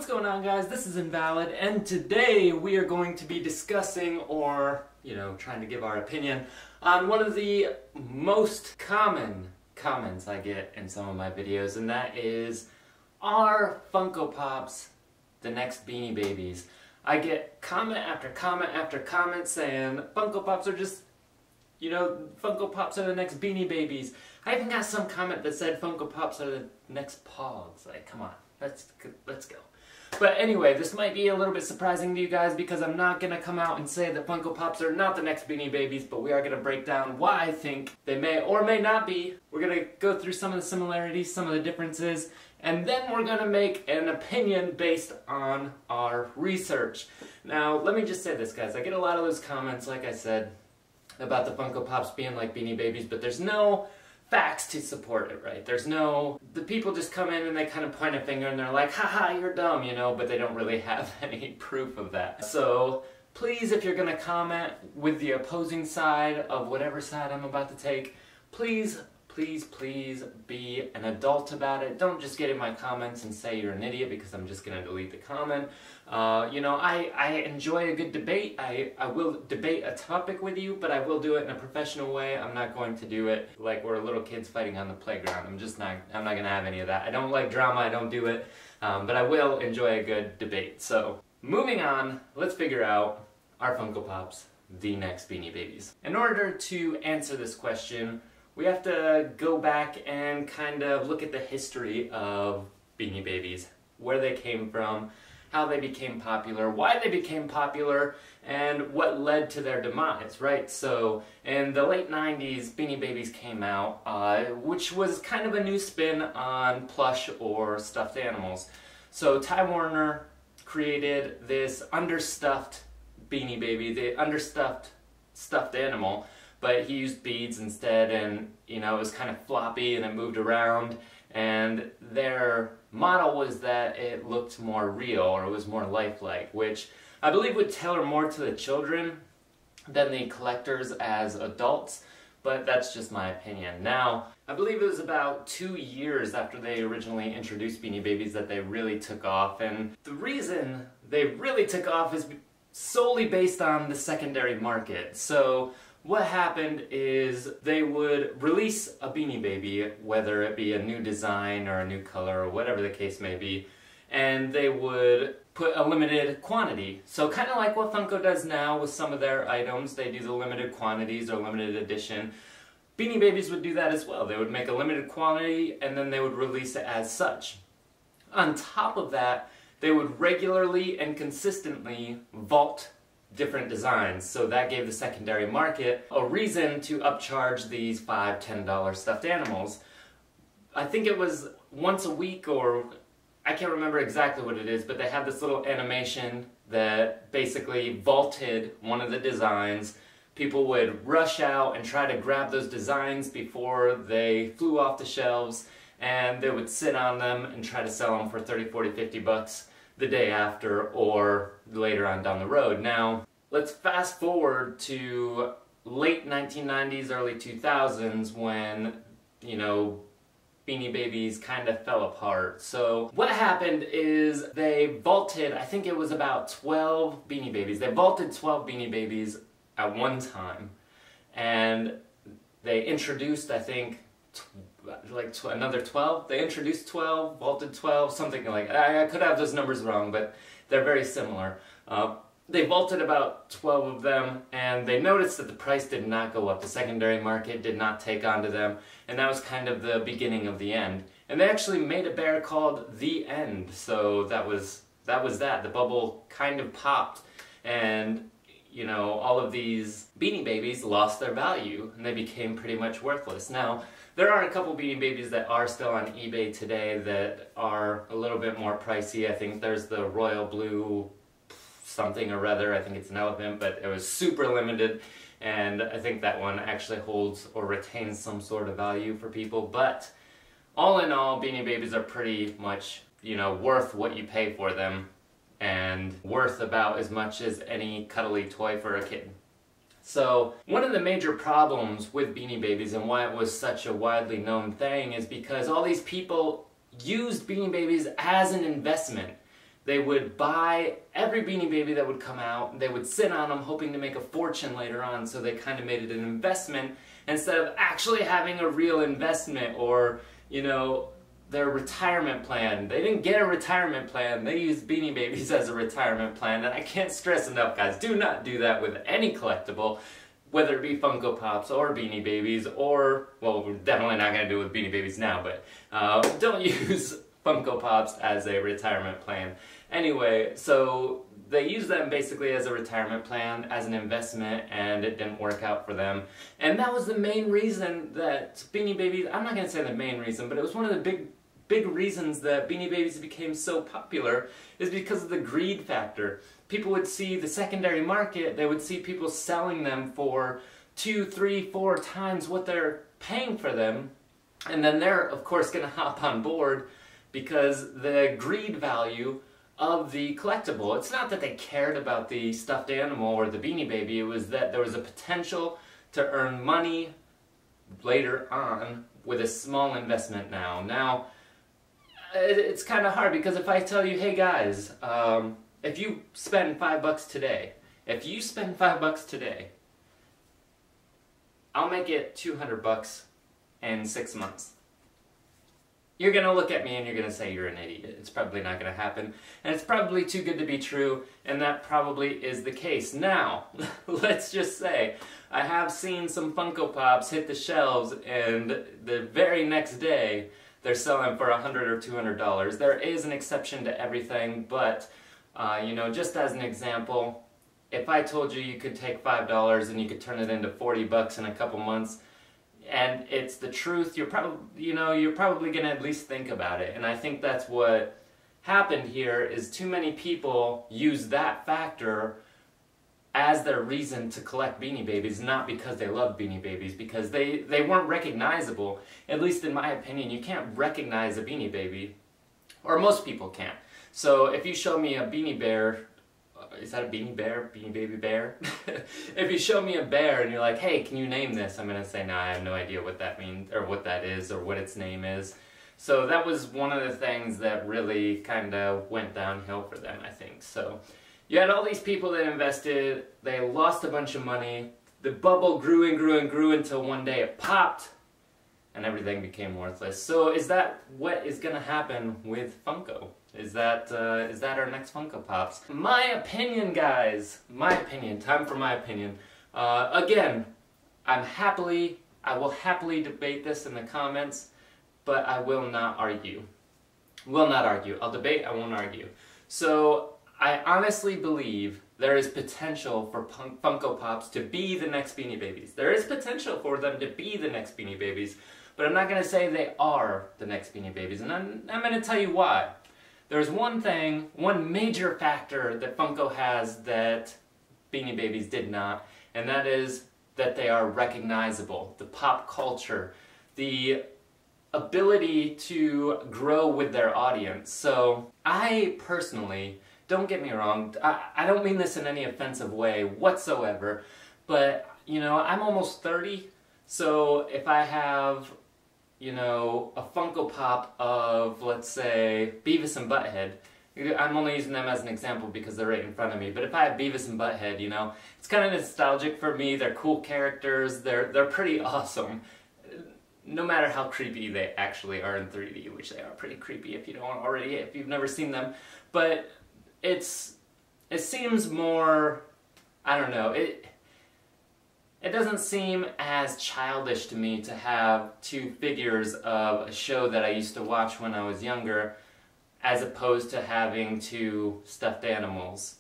What's going on, guys? This is Invalid, and today we are going to be discussing, or, trying to give our opinion on one of the most common comments I get in some of my videos, and that is, are Funko Pops the next Beanie Babies? I get comment after comment after comment saying Funko Pops are just, Funko Pops are the next Beanie Babies. I even got some comment that said Funko Pops are the next Pogs. Like, come on, let's go. But anyway, this might be a little bit surprising to you guys because I'm not going to come out and say that Funko Pops are not the next Beanie Babies, but we are going to break down why I think they may or may not be. We're going to go through some of the similarities, some of the differences, and then we're going to make an opinion based on our research. Now, let me just say this, guys. I get a lot of those comments, like I said, about the Funko Pops being like Beanie Babies, but there's no facts to support it, right? The people just come in and they kind of point a finger and they're like, haha, you're dumb, but they don't really have any proof of that. So please, if you're gonna comment with the opposing side of whatever side I'm about to take, please be an adult about it. Don't just get in my comments and say you're an idiot because I'm just gonna delete the comment. I enjoy a good debate. I will debate a topic with you, but I will do it in a professional way. I'm not going to do it like we're little kids fighting on the playground. I'm not gonna have any of that. I don't like drama, I don't do it, but I will enjoy a good debate. So, moving on, let's figure out, are Funko Pops the next Beanie Babies? In order to answer this question, we have to go back and kind of look at the history of Beanie Babies, where they came from, how they became popular, why they became popular, and what led to their demise, right? So, in the late 90s, Beanie Babies came out, which was kind of a new spin on plush or stuffed animals. So, Ty Warner created this understuffed Beanie Baby, the understuffed stuffed animal, but he used beads instead, and it was kind of floppy and it moved around, and their model was that it looked more real, or it was more lifelike, which I believe would tailor more to the children than the collectors as adults, but that's just my opinion. Now, I believe it was about 2 years after they originally introduced Beanie Babies that they really took off, and the reason they really took off is solely based on the secondary market. So, what happened is they would release a Beanie Baby, whether it be a new design or a new color or whatever the case may be, and they would put a limited quantity. So kind of like what Funko does now with some of their items, they do the limited quantities or limited edition. Beanie Babies would do that as well. They would make a limited quantity and then they would release it as such. On top of that, they would regularly and consistently vault different designs, so that gave the secondary market a reason to upcharge these $5, $10 stuffed animals. I think it was once a week, or I can't remember exactly what it is, but they had this little animation that basically vaulted one of the designs. People would rush out and try to grab those designs before they flew off the shelves, and they would sit on them and try to sell them for 30, 40, 50 bucks the day after or later on down the road. Now, let's fast forward to late 1990s, early 2000s when, Beanie Babies kind of fell apart. So what happened is they vaulted, I think it was about 12 Beanie Babies. They vaulted 12 Beanie Babies at one time. And they introduced, I think, another 12. They introduced 12, vaulted 12, something like, I could have those numbers wrong, but they're very similar. They vaulted about 12 of them, and they noticed that the price did not go up. The secondary market did not take onto them, and that was kind of the beginning of the end. And they actually made a bear called The End, so that was that. The bubble kind of popped, and all of these Beanie Babies lost their value, and they became pretty much worthless. Now, there are a couple Beanie Babies that are still on eBay today that are a little bit more pricey. I think there's the royal blue something or other. I think it's an elephant, but it was super limited, and I think that one actually holds or retains some sort of value for people. But all in all, Beanie Babies are pretty much, worth what you pay for them, and worth about as much as any cuddly toy for a kid. So, one of the major problems with Beanie Babies and why it was such a widely known thing is because all these people used Beanie Babies as an investment. they would buy every Beanie Baby that would come out, they would sit on them hoping to make a fortune later on, so they kind of made it an investment instead of actually having a real investment or, you know, their retirement plan. They didn't get a retirement plan, they used Beanie Babies as a retirement plan, and I can't stress enough, guys, do not do that with any collectible, whether it be Funko Pops or Beanie Babies or, well, we're definitely not going to do it with Beanie Babies now, but don't use Funko Pops as a retirement plan. Anyway, so they used them basically as a retirement plan, as an investment, and it didn't work out for them. And that was the main reason that Beanie Babies, I'm not going to say the main reason, but it was one of the big reasons that Beanie Babies became so popular is because of the greed factor. People would see the secondary market, they would see people selling them for 2, 3, 4 times what they're paying for them, and then they're of course going to hop on board because the greed value of the collectible. It's not that they cared about the stuffed animal or the Beanie Baby, it was that there was a potential to earn money later on with a small investment now. Now, it's kind of hard because if I tell you, hey guys, if you spend $5 today, I'll make it $200 in 6 months. You're gonna look at me and you're gonna say you're an idiot. It's probably not gonna happen, and it's probably too good to be true, and that probably is the case. Now, let's just say, I have seen some Funko Pops hit the shelves, and the very next day, they're selling for $100 or $200. There is an exception to everything, but you know, just as an example, if I told you you could take $5 and you could turn it into $40 in a couple months, and it's the truth, you're probably gonna at least think about it. And I think that's what happened here, is too many people use that factor as their reason to collect Beanie Babies, not because they love Beanie Babies, because they weren't recognizable. At least in my opinion, you can't recognize a Beanie Baby, or most people can't. So if you show me a Beanie Bear, is that a Beanie Bear? Beanie Baby Bear? If you show me a bear and you're like, hey, can you name this? I'm gonna say, no, I have no idea what that means, or what that is, or what its name is. So that was one of the things that really kind of went downhill for them, I think. So you had all these people that invested, they lost a bunch of money, the bubble grew and grew and grew until one day it popped, and everything became worthless. So is that what is going to happen with Funko? Is that our next Funko Pops? My opinion, guys, my opinion, time for my opinion. Again, I will happily debate this in the comments, but I will not argue. I'll debate, I won't argue. So, I honestly believe there is potential for Funko Pops to be the next Beanie Babies. There is potential for them to be the next Beanie Babies, but I'm not going to say they are the next Beanie Babies, and I'm going to tell you why. There's one major factor that Funko has that Beanie Babies did not, and that is that they are recognizable. The pop culture, the ability to grow with their audience. So, I personally, don't get me wrong, I don't mean this in any offensive way whatsoever, but, you know, I'm almost 30, so if I have, you know, a Funko Pop of, let's say, Beavis and Butthead, I'm only using them as an example because they're right in front of me, but if I have Beavis and Butthead, you know, it's kind of nostalgic for me, they're cool characters, they're pretty awesome, no matter how creepy they actually are in 3D, which they are pretty creepy if you've never seen them, but it seems more, I don't know, it doesn't seem as childish to me to have two figures of a show that I used to watch when I was younger, as opposed to having two stuffed animals,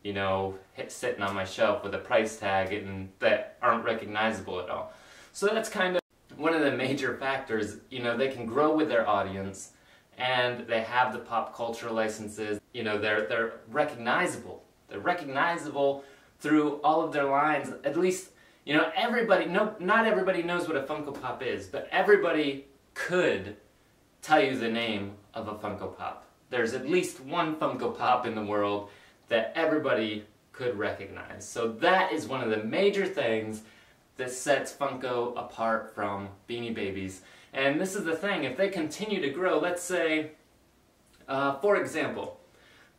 you know, sitting on my shelf with a price tag and that aren't recognizable at all. So that's kind of one of the major factors. You know, they can grow with their audience, and they have the pop culture licenses. You know, they're recognizable. They're recognizable through all of their lines. At least, you know, not everybody knows what a Funko Pop is, but everybody could tell you the name of a Funko Pop. There's at least one Funko Pop in the world that everybody could recognize. So that is one of the major things that sets Funko apart from Beanie Babies. And this is the thing, if they continue to grow, let's say, for example,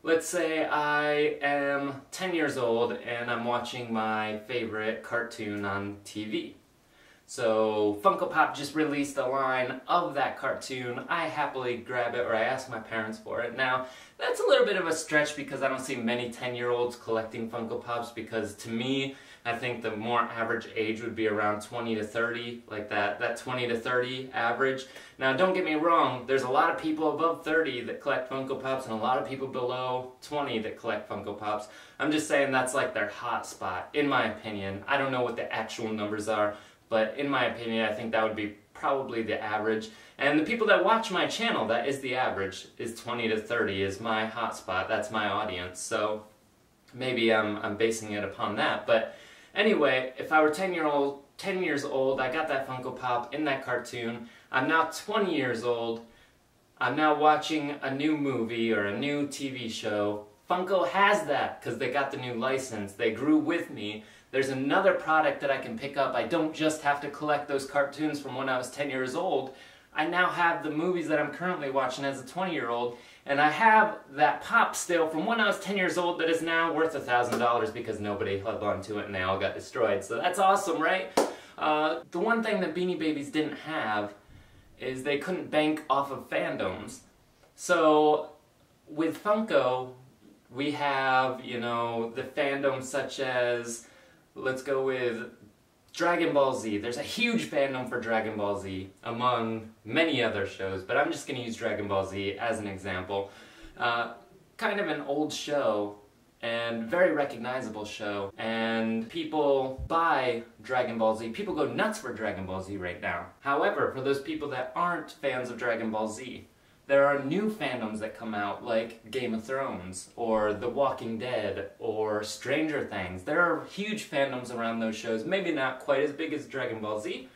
Let's say I am 10 years old and I'm watching my favorite cartoon on TV. So Funko Pop just released a line of that cartoon. I happily grab it, or I ask my parents for it. Now, that's a little bit of a stretch because I don't see many 10-year-olds collecting Funko Pops, because to me, I think the more average age would be around 20 to 30, like that 20 to 30 average. Now, don't get me wrong, there's a lot of people above 30 that collect Funko Pops and a lot of people below 20 that collect Funko Pops. I'm just saying that's like their hot spot, in my opinion. I don't know what the actual numbers are, but in my opinion, I think that would be probably the average. And the people that watch my channel, that is the average, is 20 to 30 is my hotspot. That's my audience. So maybe I'm basing it upon that. But anyway, if I were 10 years old, I got that Funko Pop in that cartoon. I'm now 20 years old. I'm now watching a new movie or a new TV show. Funko has that because they got the new license. They grew with me. There's another product that I can pick up. I don't just have to collect those cartoons from when I was 10 years old. I now have the movies that I'm currently watching as a 20-year-old, and I have that pop still from when I was 10 years old that is now worth $1,000 because nobody held on to it and they all got destroyed. So that's awesome, right? The one thing that Beanie Babies didn't have is they couldn't bank off of fandoms. So with Funko, we have, you know, the fandoms such as, let's go with Dragon Ball Z. There's a huge fandom for Dragon Ball Z among many other shows, but I'm just going to use Dragon Ball Z as an example. Kind of an old show and very recognizable show, and people buy Dragon Ball Z. People go nuts for Dragon Ball Z right now. However, for those people that aren't fans of Dragon Ball Z, there are new fandoms that come out like Game of Thrones or The Walking Dead or Stranger Things. There are huge fandoms around those shows, maybe not quite as big as Dragon Ball Z,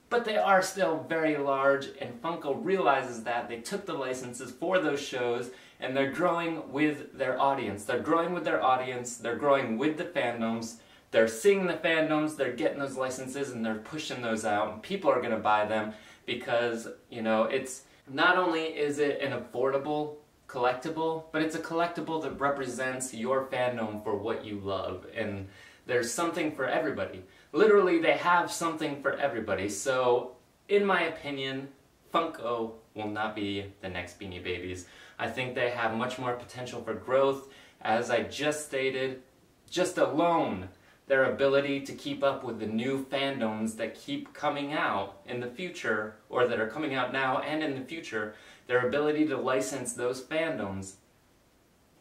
but they are still very large, and Funko realizes that. They took the licenses for those shows and they're growing with their audience. They're growing with their audience, they're growing with the fandoms, they're seeing the fandoms, they're getting those licenses and they're pushing those out, and people are going to buy them because, you know, it's not only is it an affordable collectible, but it's a collectible that represents your fandom for what you love, and there's something for everybody. Literally, they have something for everybody. So, in my opinion, Funko will not be the next Beanie Babies. I think they have much more potential for growth. As I just stated, just alone, their ability to keep up with the new fandoms that keep coming out in the future, or that are coming out now and in the future, their ability to license those fandoms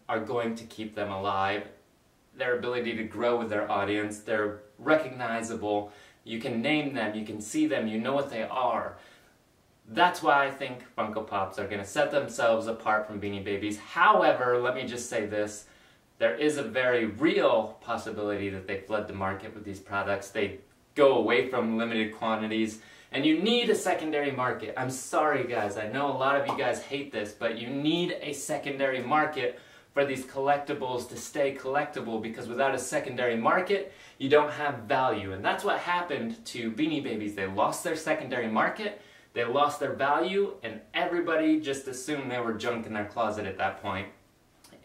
are going to keep them alive. Their ability to grow with their audience, they're recognizable, you can name them, you can see them, you know what they are. That's why I think Funko Pops are going to set themselves apart from Beanie Babies. However, let me just say this. There is a very real possibility that they flood the market with these products. They go away from limited quantities, and you need a secondary market. I'm sorry guys, I know a lot of you guys hate this, but you need a secondary market for these collectibles to stay collectible, because without a secondary market, you don't have value. And that's what happened to Beanie Babies. They lost their secondary market, they lost their value, and everybody just assumed they were junk in their closet at that point.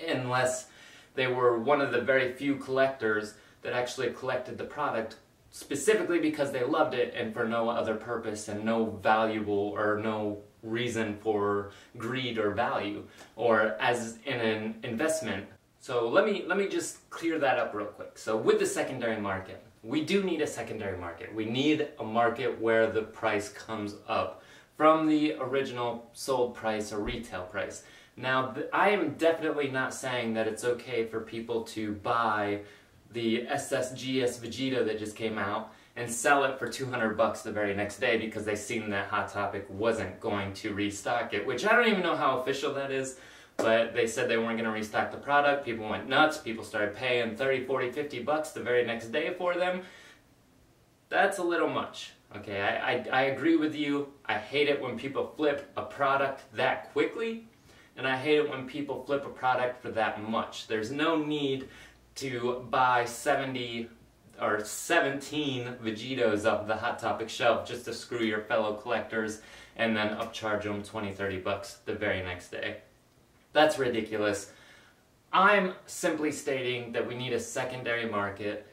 Unless they were one of the very few collectors that actually collected the product specifically because they loved it and for no other purpose and no valuable or no reason for greed or value or as in an investment. So let me just clear that up real quick. So with the secondary market, we do need a secondary market. We need a market where the price comes up from the original sold price or retail price. Now, I am definitely not saying that it's okay for people to buy the SSGS Vegeta that just came out and sell it for $200 the very next day because they seen that Hot Topic wasn't going to restock it, which I don't even know how official that is, but they said they weren't going to restock the product. People went nuts. People started paying 30, 40, 50 bucks the very next day for them. That's a little much. Okay, I agree with you. I hate it when people flip a product that quickly, and I hate it when people flip a product for that much. There's no need to buy 70 or 17 Vegetos off the Hot Topic shelf just to screw your fellow collectors and then upcharge them 20, 30 bucks the very next day. That's ridiculous. I'm simply stating that we need a secondary market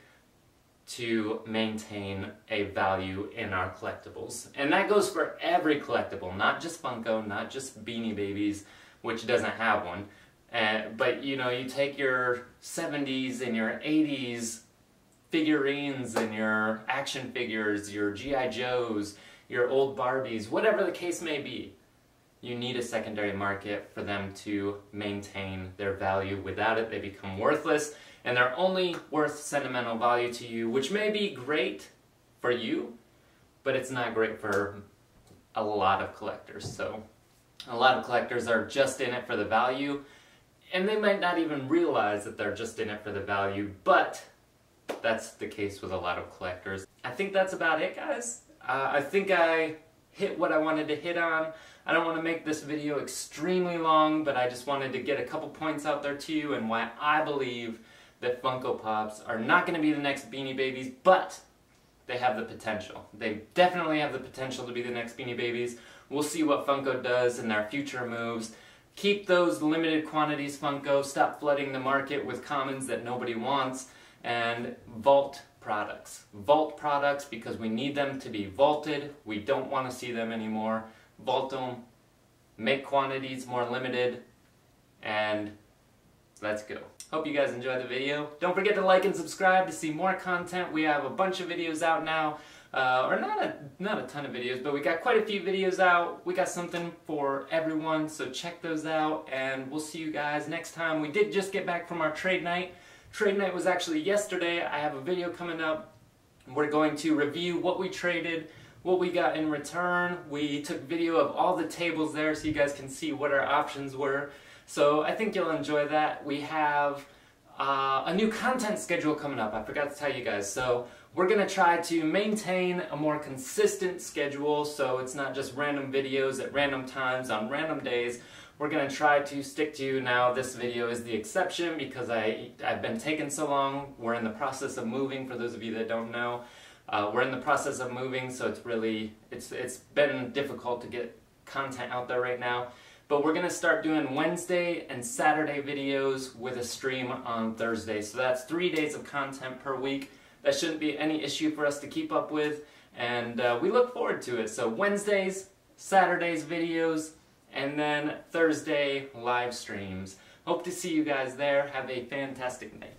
to maintain a value in our collectibles. And that goes for every collectible, not just Funko, not just Beanie Babies, which doesn't have one. But you know, you take your 70s and your 80s figurines and your action figures, your G.I. Joes, your old Barbies, whatever the case may be. You need a secondary market for them to maintain their value. Without it, they become worthless, and they're only worth sentimental value to you, which may be great for you, but it's not great for a lot of collectors. So a lot of collectors are just in it for the value, and they might not even realize that they're just in it for the value, but that's the case with a lot of collectors. I think that's about it, guys. I think I hit what I wanted to hit on. I don't want to make this video extremely long, but I just wanted to get a couple points out there to you and why I believe that Funko Pops are not going to be the next Beanie Babies, but they have the potential. They definitely have the potential to be the next Beanie Babies. We'll see what Funko does in their future moves. Keep those limited quantities, Funko. Stop flooding the market with commons that nobody wants. And vault products. Vault products because we need them to be vaulted. We don't want to see them anymore. Vault them, make quantities more limited, and let's go. Hope you guys enjoyed the video. Don't forget to like and subscribe to see more content. We have a bunch of videos out now, or not a ton of videos, but we got quite a few videos out. We got something for everyone, so check those out, and we'll see you guys next time. We did just get back from our trade night. Trade night was actually yesterday. I have a video coming up. We're going to review what we traded, what we got in return. We took video of all the tables there so you guys can see what our options were. So I think you'll enjoy that. We have a new content schedule coming up. I forgot to tell you guys. So we're going to try to maintain a more consistent schedule so it's not just random videos at random times on random days. We're going to try to stick to, now this video is the exception because I've been taking so long. We're in the process of moving, for those of you that don't know. We're in the process of moving, so it's been difficult to get content out there right now. But we're going to start doing Wednesday and Saturday videos with a stream on Thursday. So that's 3 days of content per week. That shouldn't be any issue for us to keep up with, and we look forward to it. So Wednesdays, Saturdays videos, and then Thursday live streams. Hope to see you guys there. Have a fantastic night.